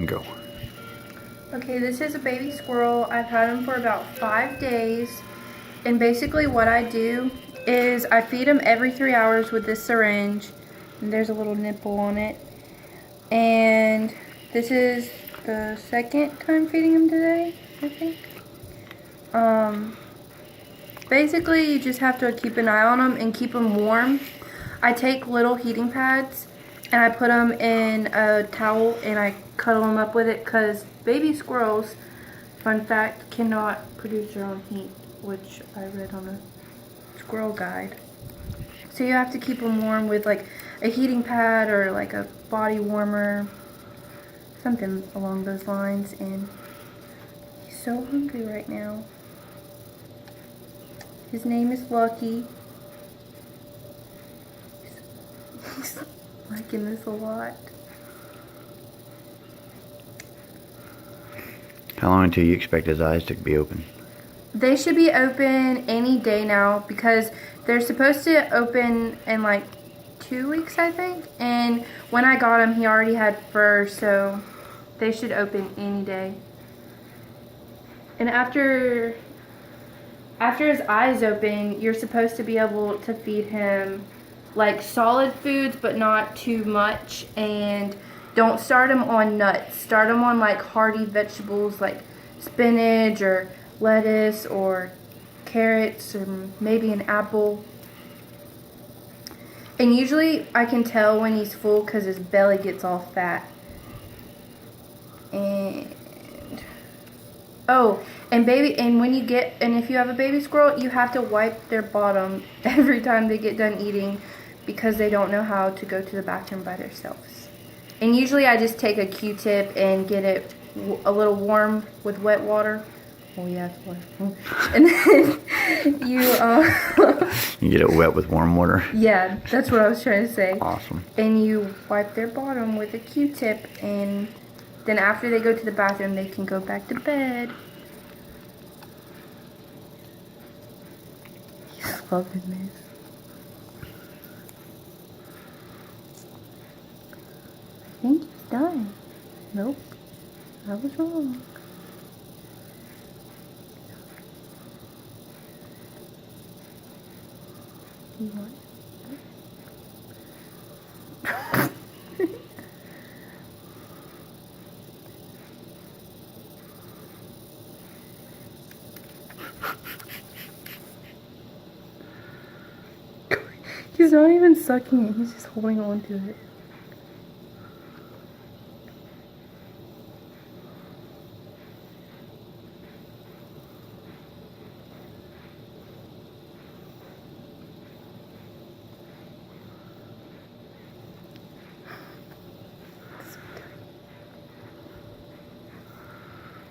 Go. Okay, this is a baby squirrel. I've had him for about 5 days. And basically what I do is I feed him every 3 hours with this syringe. And there's a little nipple on it. And this is the second time feeding him today, I think. Basically you just have to keep an eye on him and keep him warm. I take little heating pads and I put them in a towel and I cuddle them up with it because baby squirrels, fun fact, cannot produce their own heat, which I read on a squirrel guide. So you have to keep them warm with like a heating pad or like a body warmer, something along those lines. And he's so hungry right now. His name is Lucky. He's liking this a lot. How long until you expect his eyes to be open? They should be open any day now because they're supposed to open in like 2 weeks, I think. And when I got him, he already had fur, so they should open any day. And after his eyes open, you're supposed to be able to feed him like solid foods, but not too much. And don't start him on nuts. Start him on like hearty vegetables like spinach or lettuce or carrots or maybe an apple. And usually I can tell when he's full because his belly gets all fat. And oh, and if you have a baby squirrel, you have to wipe their bottom every time they get done eating because they don't know how to go to the bathroom by themselves. And usually I just take a Q-tip and get it a little warm with wet water. Oh yeah, it's wet. And then You get it wet with warm water? yeah, that's what I was trying to say. Awesome. And you wipe their bottom with a Q-tip, and then after they go to the bathroom, they can go back to bed. He's loving this. I think he's done. Nope, I was wrong. You want? He's not even sucking it, he's just holding on to it.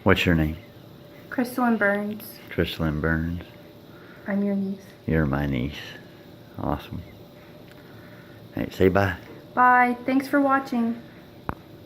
What's your name? Chrisdelynn Burns. Chrisdelynn Burns. I'm your niece. You're my niece. Awesome. Hey, say bye. Bye. Thanks for watching.